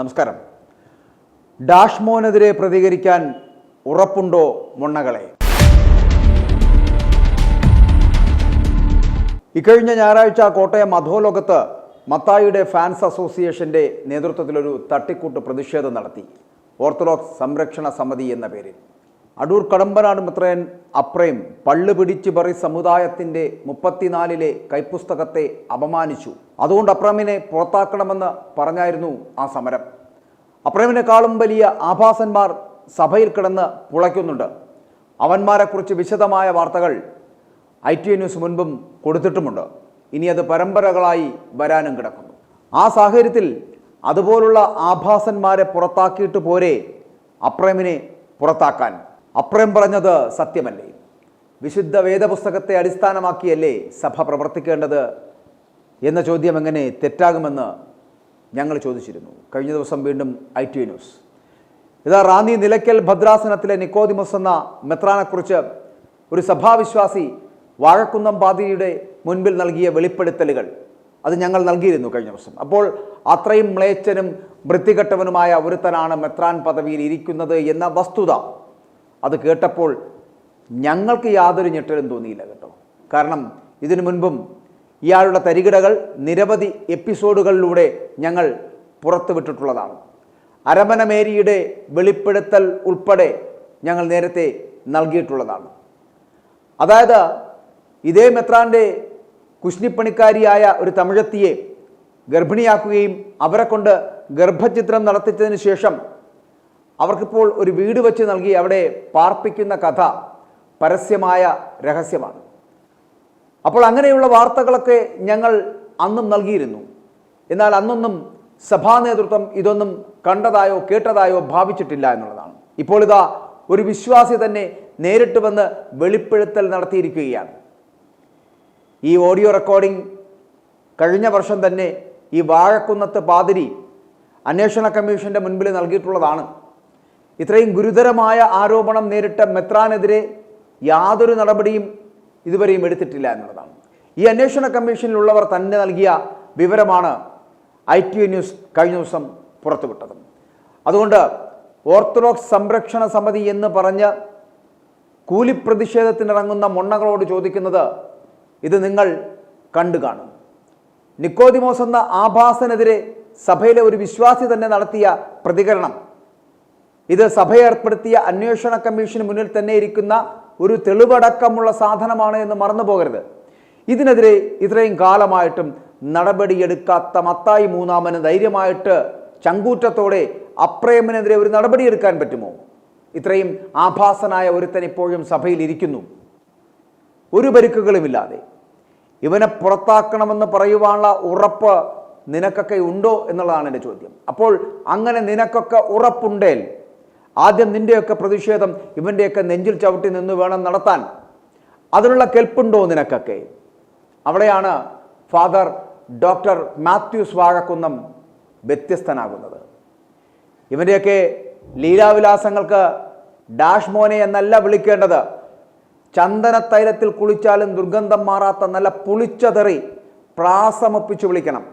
നമസ്കാരം. ഡാഷ്മോനെതിരെ പ്രതികരിക്കാൻ ഉറപ്പുണ്ടോ മൊണ്ണകളെ? ഇക്കഴിഞ്ഞ ഞായറാഴ്ച കോട്ടയം അധോലോകത്ത് മത്തായിയുടെ ഫാൻസ് അസോസിയേഷന്റെ നേതൃത്വത്തിലൊരു തട്ടിക്കൂട്ട് പ്രതിഷേധം നടത്തി. ഓർത്തഡോക്സ് സംരക്ഷണ സമിതി എന്ന പേരിൽ അടൂർ കടമ്പനാട് മെത്രാൻ അപ്രേം പള്ളു പിടിച്ചു പറി സമുദായത്തിൻ്റെ 34-ലെ കൈപ്പുസ്തകത്തെ അപമാനിച്ചു. അതുകൊണ്ട് അപ്രേമിനെ പുറത്താക്കണമെന്ന് പറഞ്ഞായിരുന്നു ആ സമരം. അപ്രേമിനെക്കാളും വലിയ ആഭാസന്മാർ സഭയിൽ കിടന്ന് പുളയ്ക്കുന്നുണ്ട്. അവന്മാരെക്കുറിച്ച് വിശദമായ വാർത്തകൾ ITV ന്യൂസ് മുൻപും കൊടുത്തിട്ടുമുണ്ട്. ഇനി അത് പരമ്പരകളായി വരാനും കിടക്കുന്നു. ആ സാഹചര്യത്തിൽ അതുപോലുള്ള ആഭാസന്മാരെ പുറത്താക്കിയിട്ട് പോരെ അപ്രേമിനെ പുറത്താക്കാൻ? അപ്രേം പറഞ്ഞത് സത്യമല്ലേ? വിശുദ്ധ വേദപുസ്തകത്തെ അടിസ്ഥാനമാക്കിയല്ലേ സഭ പ്രവർത്തിക്കേണ്ടത് എന്ന ചോദ്യം എങ്ങനെ തെറ്റാകുമെന്ന് ഞങ്ങൾ ചോദിച്ചിരുന്നു. കഴിഞ്ഞ ദിവസം വീണ്ടും ITV ന്യൂസ് ഇതാ റാന്നി നിലയ്ക്കൽ ഭദ്രാസനത്തിലെ നിക്കോദിമോസ് എന്ന മെത്രാനെക്കുറിച്ച് ഒരു സഭാവിശ്വാസി വാഴക്കുന്നം പാതിരിയുടെ മുൻപിൽ നൽകിയ വെളിപ്പെടുത്തലുകൾ അത് ഞങ്ങൾ നൽകിയിരുന്നു കഴിഞ്ഞ ദിവസം. അപ്പോൾ അത്രയും മ്ലേച്ഛനും വൃത്തികെട്ടവനുമായ ഒരുത്തനാണ് മെത്രാൻ പദവിയിൽ ഇരിക്കുന്നത് എന്ന വസ്തുത അത് കേട്ടപ്പോൾ ഞങ്ങൾക്ക് യാതൊരു ഞെട്ടലും തോന്നിയില്ല കേട്ടോ. കാരണം ഇതിനു മുൻപും ഇയാളുടെ തരികിടകൾ നിരവധി എപ്പിസോഡുകളിലൂടെ ഞങ്ങൾ പുറത്തുവിട്ടിട്ടുള്ളതാണ്. അരമന മേരിയുടെ വെളിപ്പെടുത്തൽ ഉൾപ്പെടെ ഞങ്ങൾ നേരത്തെ നൽകിയിട്ടുള്ളതാണ്. അതായത് ഇതേ മെത്രാൻ്റെ കുശ്നിപ്പണിക്കാരിയായ ഒരു തമിഴത്തിയെ ഗർഭിണിയാക്കുകയും അവരെ കൊണ്ട് ഗർഭചിത്രം നടത്തിച്ചതിന് ശേഷം അവർക്കിപ്പോൾ ഒരു വീട് വെച്ച് നൽകി അവിടെ പാർപ്പിക്കുന്ന കഥ പരസ്യമായ രഹസ്യമാണ്. അപ്പോൾ അങ്ങനെയുള്ള വാർത്തകളൊക്കെ ഞങ്ങൾ അന്നും നൽകിയിരുന്നു. എന്നാൽ അന്നൊന്നും സഭാ നേതൃത്വം ഇതൊന്നും കണ്ടതായോ കേട്ടതായോ ഭാവിച്ചിട്ടില്ല എന്നുള്ളതാണ്. ഇപ്പോൾ ഇതാ ഒരു വിശ്വാസി തന്നെ നേരിട്ട് വന്ന് വെളിപ്പെടുത്തൽ നടത്തിയിരിക്കുകയാണ്. ഈ ഓഡിയോ റെക്കോർഡിംഗ് കഴിഞ്ഞ വർഷം തന്നെ ഈ വാഴക്കുന്നത്ത് പാതിരി അന്വേഷണ കമ്മീഷന്റെ മുൻപിൽ നൽകിയിട്ടുള്ളതാണ്. ഇത്രയും ഗുരുതരമായ ആരോപണം നേരിട്ട മെത്രാനെതിരെ യാതൊരു നടപടിയും ഇതുവരെയും എടുത്തിട്ടില്ല എന്നുള്ളതാണ്. ഈ അന്വേഷണ കമ്മീഷനിലുള്ളവർ തന്നെ നൽകിയ വിവരമാണ് ITV ന്യൂസ് കഴിഞ്ഞ ദിവസം പുറത്തുവിട്ടത്. അതുകൊണ്ട് ഓർത്തഡോക്സ് സംരക്ഷണ സമിതി എന്ന് പറഞ്ഞ് കൂലിപ്രതിഷേധത്തിനിറങ്ങുന്ന മൊണ്ണകളോട് ചോദിക്കുന്നത് ഇത് നിങ്ങൾ കണ്ടു കാണും. നിക്കോദിമോസ് എന്ന ആഭാസനെതിരെ സഭയിലെ ഒരു വിശ്വാസി തന്നെ നടത്തിയ പ്രതികരണം ഇത് സഭയെ ഏർപ്പെടുത്തിയ അന്വേഷണ കമ്മീഷന് മുന്നിൽ തന്നെ ഇരിക്കുന്ന ഒരു തെളിവടക്കമുള്ള സാധനമാണ് എന്ന് മറന്നു പോകരുത്. ഇതിനെതിരെ ഇത്രയും കാലമായിട്ടും നടപടിയെടുക്കാത്ത മത്തായി മൂന്നാമന് ധൈര്യമായിട്ട് ചങ്കൂറ്റത്തോടെ അപ്രേമിനെതിരെ ഒരു നടപടിയെടുക്കാൻ പറ്റുമോ? ഇത്രയും ആഭാസനായ ഒരുത്തൻ ഇപ്പോഴും സഭയിൽ ഇരിക്കുന്നു, ഒരു പരിക്കുകളുമില്ലാതെ. ഇവനെ പുറത്താക്കണമെന്ന് പറയുവാനുള്ള ഉറപ്പ് നിനക്കൊക്കെ ഉണ്ടോ എന്നുള്ളതാണ് എൻ്റെ ചോദ്യം. അപ്പോൾ അങ്ങനെ നിനക്കൊക്കെ ഉറപ്പുണ്ടേൽ ആദ്യം നിൻ്റെയൊക്കെ പ്രതിഷേധം ഇവൻ്റെയൊക്കെ നെഞ്ചിൽ ചവിട്ടി നിന്ന് വേണം നടത്താൻ. അതിനുള്ള കെൽപ്പുണ്ടോ നിനക്കൊക്കെ? അവിടെയാണ് ഫാദർ ഡോക്ടർ മാത്യൂസ് വാഴക്കുന്നം വ്യത്യസ്തനാകുന്നത്. ഇവൻ്റെയൊക്കെ ലീലാവിലാസങ്ങൾക്ക് ഡാഷ്മോനെ എന്നല്ല വിളിക്കേണ്ടത്. ചന്ദനത്തൈലത്തിൽ കുളിച്ചാലും ദുർഗന്ധം മാറാത്ത നല്ല പുളിച്ച തെറി പ്രാസമൊപ്പിച്ച് വിളിക്കണം.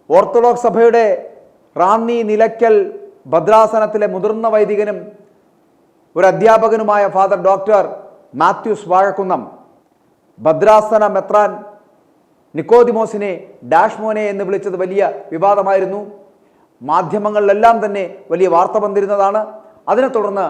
ഓർത്തഡോക്സ് സഭയുടെ റാന്നി നിലയ്ക്കൽ ഭദ്രാസനത്തിലെ മുതിർന്ന വൈദികനും ഒരു അധ്യാപകനുമായ ഫാദർ ഡോക്ടർ മാത്യൂസ് വാഴക്കുന്നം ഭദ്രാസന മെത്രാൻ നിക്കോദിമോസിനെ ഡാഷ്മോനെ എന്ന് വിളിച്ചത് വലിയ വിവാദമായിരുന്നു. മാധ്യമങ്ങളിലെല്ലാം തന്നെ വലിയ വാർത്ത വന്നിരുന്നതാണ്. അതിനെ തുടർന്ന്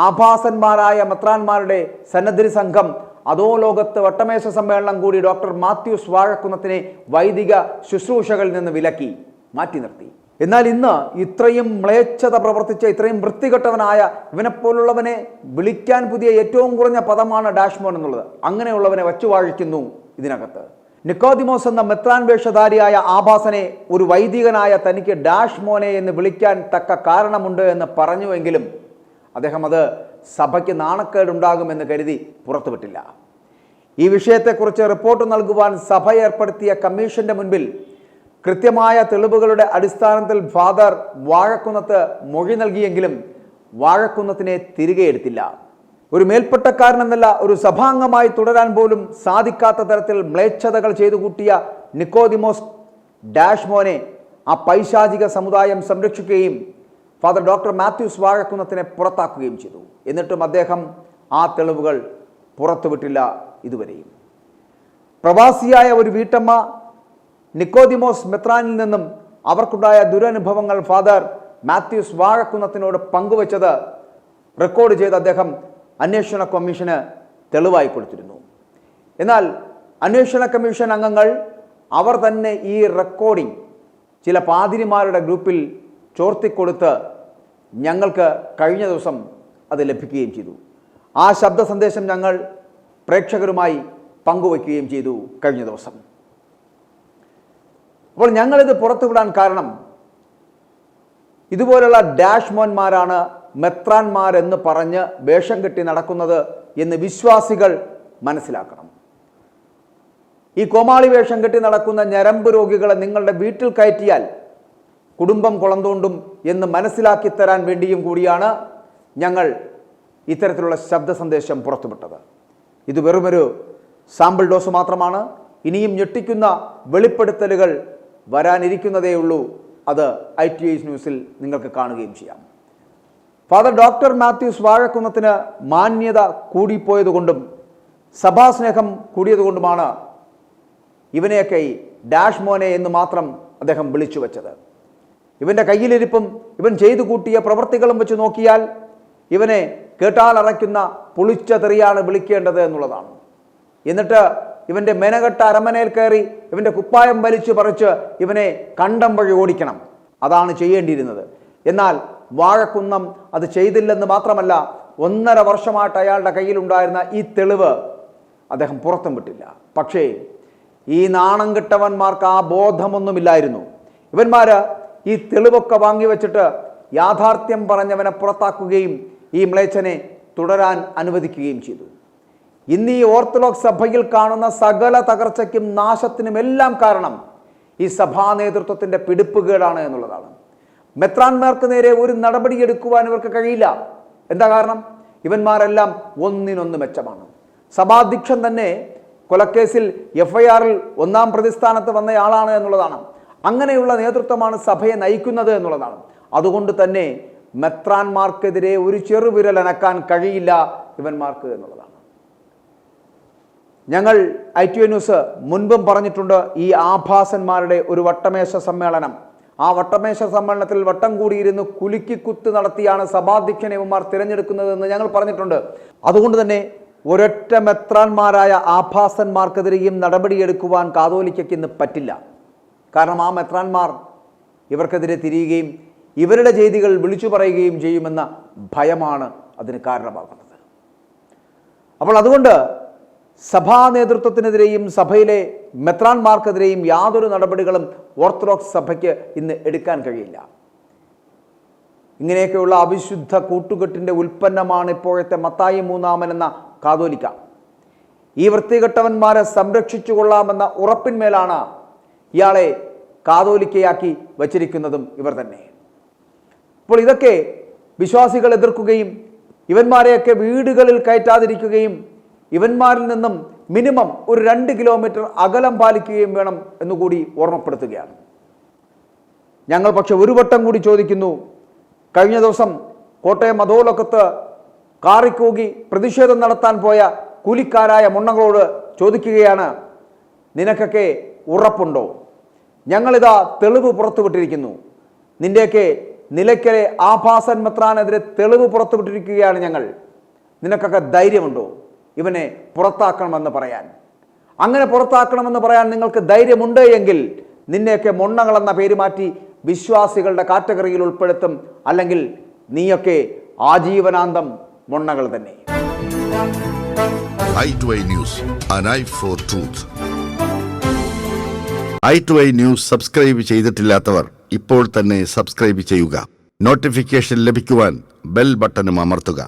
ആഭാസന്മാരായ മെത്രാന്മാരുടെ സന്നദ്ധി സംഘം അധോലോകത്ത് വട്ടമേശ സമ്മേളനം കൂടി ഡോക്ടർ മാത്യൂസ് വാഴക്കുന്നത്തിനെ വൈദിക ശുശ്രൂഷകളിൽ നിന്ന് വിലക്കി മാറ്റി നിർത്തി. എന്നാൽ ഇന്ന് ഇത്രയും മ്ലേച്ഛത പ്രവർത്തിച്ച ഇത്രയും വൃത്തികെട്ടവനായ ഇവനെപ്പോലുള്ളവനെ വിളിക്കാൻ പുതിയ ഏറ്റവും കുറഞ്ഞ പദമാണ് ഡാഷ്മോൻ എന്നുള്ളത്. അങ്ങനെയുള്ളവനെ വച്ചുവാഴിക്കുന്നു ഇതിനകത്ത്. നിക്കോദിമോസ് എന്ന മെത്രാൻ വേഷധാരിയായ ആഭാസനെ ഒരു വൈദികനായ തനിക്ക് ഡാഷ്മോനെ എന്ന് വിളിക്കാൻ തക്ക കാരണമുണ്ട് എന്ന് പറഞ്ഞുവെങ്കിലും അദ്ദേഹം അത് സഭയ്ക്ക് നാണക്കേടുണ്ടാകുമെന്ന് കരുതി പുറത്തുവിട്ടില്ല. ഈ വിഷയത്തെക്കുറിച്ച് റിപ്പോർട്ട് നൽകുവാൻ സഭ ഏർപ്പെടുത്തിയ കമ്മീഷന്റെ മുൻപിൽ കൃത്യമായ തെളിവുകളുടെ അടിസ്ഥാനത്തിൽ ഫാദർ വാഴക്കുന്നത്ത് മൊഴി നൽകിയെങ്കിലും വാഴക്കുന്നത്തിനെ തിരികെ എടുത്തില്ല. ഒരു മേൽപ്പട്ടക്കാരൻ എന്നല്ല ഒരു സഭാംഗമായി തുടരാൻ പോലും സാധിക്കാത്ത തരത്തിൽ മ്ലേച്ഛതകൾ ചെയ്തു കൂട്ടിയ നിക്കോദിമോസ് ഡാഷ്മോനെ ആ പൈശാചിക സമുദായം സംരക്ഷിക്കുകയും ഫാദർ ഡോക്ടർ മാത്യൂസ് വാഴക്കുന്നത്തിനെ പുറത്താക്കുകയും ചെയ്തു. എന്നിട്ടും അദ്ദേഹം ആ തെളിവുകൾ പുറത്തുവിട്ടില്ല ഇതുവരെയും. പ്രവാസിയായ ഒരു വീട്ടമ്മ നിക്കോദിമോസ് മെത്രാനിൽ നിന്നും അവർക്കുണ്ടായ ദുരനുഭവങ്ങൾ ഫാദർ മാത്യൂസ് വാഴക്കുന്നത്തിനോട് പങ്കുവച്ചത് റെക്കോർഡ് ചെയ്ത് അദ്ദേഹം അന്വേഷണ കമ്മീഷന് തെളിവായി കൊടുത്തിരുന്നു. എന്നാൽ അന്വേഷണ കമ്മീഷൻ അംഗങ്ങൾ അവർ തന്നെ ഈ റെക്കോർഡിംഗ് ചില പാതിരിമാരുടെ ഗ്രൂപ്പിൽ ചോർത്തിക്കൊടുത്ത് ഞങ്ങൾക്ക് കഴിഞ്ഞ ദിവസം അത് ലഭിക്കുകയും ചെയ്തു. ആ ശബ്ദ സന്ദേശം ഞങ്ങൾ പ്രേക്ഷകരുമായി പങ്കുവയ്ക്കുകയും ചെയ്തു കഴിഞ്ഞ ദിവസം. അപ്പോൾ ഞങ്ങളിത് പുറത്തുവിടാൻ കാരണം ഇതുപോലുള്ള ഡാഷ് മോന്മാരാണ് മെത്രാന്മാരെന്ന് പറഞ്ഞ് വേഷം കെട്ടി നടക്കുന്നത് എന്ന് വിശ്വാസികൾ മനസ്സിലാക്കണം. ഈ കോമാളി വേഷം കെട്ടി നടക്കുന്ന ഞരമ്പ് രോഗികളെ നിങ്ങളുടെ വീട്ടിൽ കയറ്റിയാൽ കുടുംബം കുളന്തോണ്ടും എന്ന് മനസ്സിലാക്കി തരാൻ വേണ്ടിയും കൂടിയാണ് ഞങ്ങൾ ഇത്തരത്തിലുള്ള ശബ്ദ സന്ദേശം പുറത്തുവിട്ടത്. ഇത് വെറുമൊരു സാമ്പിൾ ഡോസ് മാത്രമാണ്. ഇനിയും ഞെട്ടിക്കുന്ന വെളിപ്പെടുത്തലുകൾ വരാനിരിക്കുന്നതേ ഉള്ളൂ. അത് ITI ന്യൂസിൽ നിങ്ങൾക്ക് കാണുകയും ചെയ്യാം. ഫാദർ ഡോക്ടർ മാത്യൂസ് വാഴക്കുന്നത്തിന് മാന്യത കൂടിപ്പോയതുകൊണ്ടും സഭാസ്നേഹം കൂടിയതുകൊണ്ടുമാണ് ഇവനെയൊക്കെ ഈ ഡാഷ് മോനെ എന്ന് മാത്രം അദ്ദേഹം വിളിച്ചു വച്ചത്. ഇവൻ്റെ കയ്യിലിരിപ്പും ഇവൻ ചെയ്തു കൂട്ടിയ പ്രവൃത്തികളും വെച്ച് നോക്കിയാൽ ഇവനെ കേട്ടാലറയ്ക്കുന്ന പുളിച്ച തെറിയാണ് വിളിക്കേണ്ടത് എന്നുള്ളതാണ്. എന്നിട്ട് ഇവൻ്റെ മെനകെട്ട അരമനയിൽ കയറി ഇവൻ്റെ കുപ്പായം വലിച്ചു പറിച്ച് ഇവനെ കണ്ടം വഴി ഓടിക്കണം. അതാണ് ചെയ്യേണ്ടിയിരുന്നത്. എന്നാൽ വാഴക്കുന്നം അത് ചെയ്തില്ലെന്ന് മാത്രമല്ല, 1.5 വർഷമായിട്ട് അയാളുടെ കയ്യിലുണ്ടായിരുന്ന ഈ തെളിവ് അദ്ദേഹം പുറത്തും വിട്ടില്ല. പക്ഷേ ഈ നാണം കെട്ടവന്മാർക്ക് ആ ബോധമൊന്നുമില്ലായിരുന്നു. ഇവന്മാർ ഈ തെളിവൊക്കെ വാങ്ങിവെച്ചിട്ട് യാഥാർത്ഥ്യം പറഞ്ഞവനെ പുറത്താക്കുകയും ഈ മ്ലേച്ഛനെ തുടരാൻ അനുവദിക്കുകയും ചെയ്തു. ഇന്ന് ഈ ഓർത്തഡോക്സ് സഭയിൽ കാണുന്ന സകല തകർച്ചയ്ക്കും നാശത്തിനുമെല്ലാം കാരണം ഈ സഭാ നേതൃത്വത്തിൻ്റെ പിടിപ്പുകേടാണ് എന്നുള്ളതാണ്. മെത്രാന്മാർക്ക് നേരെ ഒരു നടപടിയെടുക്കുവാൻ ഇവർക്ക് കഴിയില്ല. എന്താ കാരണം? ഇവന്മാരെല്ലാം ഒന്നിനൊന്ന് മെച്ചമാണ്. സഭാധ്യക്ഷൻ തന്നെ കൊലക്കേസിൽ FIR-ൽ 1-ാം പ്രതിസ്ഥാനത്ത് വന്നയാളാണ് എന്നുള്ളതാണ്. അങ്ങനെയുള്ള നേതൃത്വമാണ് സഭയെ നയിക്കുന്നത് എന്നുള്ളതാണ്. അതുകൊണ്ട് തന്നെ മെത്രാന്മാർക്കെതിരെ ഒരു ചെറുവിരൽ അനക്കാൻ കഴിയില്ല ഇവന്മാർക്ക് എന്നുള്ളതാണ്. ഞങ്ങൾ ITI ന്യൂസ് മുൻപും പറഞ്ഞിട്ടുണ്ട്, ഈ ആഭാസന്മാരുടെ ഒരു വട്ടമേശ സമ്മേളനം, ആ വട്ടമേശ സമ്മേളനത്തിൽ വട്ടം കൂടിയിരുന്ന് കുലുക്കിക്കുത്ത് നടത്തിയാണ് സഭാധ്യക്ഷനെ ഇവന്മാർ തിരഞ്ഞെടുക്കുന്നതെന്ന് ഞങ്ങൾ പറഞ്ഞിട്ടുണ്ട്. അതുകൊണ്ട് തന്നെ ഒരൊറ്റ മെത്രാന്മാരായ ആഭാസന്മാർക്കെതിരെയും നടപടിയെടുക്കുവാൻ കാതോലിക്കയ്ക്ക് ഇന്ന് പറ്റില്ല. കാരണം ആ മെത്രാന്മാർ ഇവർക്കെതിരെ തിരിയുകയും ഇവരുടെ ചെയ്തികൾ വിളിച്ചു പറയുകയും ചെയ്യുമെന്ന ഭയമാണ് അതിന് കാരണമാകുന്നത്. അപ്പോൾ അതുകൊണ്ട് സഭാ നേതൃത്വത്തിനെതിരെയും സഭയിലെ മെത്രാന്മാർക്കെതിരെയും യാതൊരു നടപടികളും ഓർത്തഡോക്സ് സഭയ്ക്ക് ഇന്ന് എടുക്കാൻ കഴിയില്ല. ഇങ്ങനെയൊക്കെയുള്ള അവിശുദ്ധ കൂട്ടുകെട്ടിൻ്റെ ഉൽപ്പന്നമാണ് ഇപ്പോഴത്തെ മത്തായി 3-ാമൻ എന്ന കാതോലിക്ക. ഈ വൃത്തികെട്ടവന്മാരെ സംരക്ഷിച്ചു കൊള്ളാമെന്ന ഉറപ്പിന്മേലാണ് ഇയാളെ കാതോലിക്കയാക്കി വച്ചിരിക്കുന്നതും ഇവർ തന്നെ. അപ്പോൾ ഇതൊക്കെ വിശ്വാസികൾ എതിർക്കുകയും ഇവന്മാരെയൊക്കെ വീടുകളിൽ കയറ്റാതിരിക്കുകയും ഇവന്മാരിൽ നിന്നും മിനിമം ഒരു 2 കിലോമീറ്റർ അകലം പാലിക്കുകയും വേണം എന്നുകൂടി ഓർമ്മപ്പെടുത്തുകയാണ്. ഞങ്ങൾ പക്ഷെ ഒരു വട്ടം കൂടി ചോദിക്കുന്നു. കഴിഞ്ഞ ദിവസം കോട്ടയം അധോലക്കത്ത് കാറിക്കൂകി പ്രതിഷേധം നടത്താൻ പോയ കൂലിക്കാരായ മുണ്ണകളോട് ചോദിക്കുകയാണ്, നിനക്കൊക്കെ ഉറപ്പുണ്ടോ? ഞങ്ങളിതാ തെളിവ് പുറത്തുവിട്ടിരിക്കുന്നു. നിന്റെയൊക്കെ നിലയ്ക്കലെ ആഭാസൻ മെത്രാനെതിരെ തെളിവ് പുറത്തുവിട്ടിരിക്കുകയാണ് ഞങ്ങൾ. നിനക്കൊക്കെ ധൈര്യമുണ്ടോ ഇവനെ പുറത്താക്കണമെന്ന് പറയാൻ? അങ്ങനെ പുറത്താക്കണമെന്ന് പറയാൻ നിങ്ങൾക്ക് ധൈര്യമുണ്ട് എങ്കിൽ നിന്നെയൊക്കെ മൊണ്ണകളെന്ന പേര് മാറ്റി വിശ്വാസികളുടെ കാറ്റഗറിയിൽ ഉൾപ്പെടുത്തും. അല്ലെങ്കിൽ നീയൊക്കെ ആജീവനാന്തം മൊണ്ണകൾ തന്നെ. i2i News, an eye for truth. i2i News subscribe ചെയ്തിട്ടില്ലാത്തവർ ഇപ്പോൾ തന്നെ സബ്സ്ക്രൈബ് ചെയ്യുക. നോട്ടിഫിക്കേഷൻ ലഭിക്കുവാൻ ബെൽ ബട്ടണും അമർത്തുക.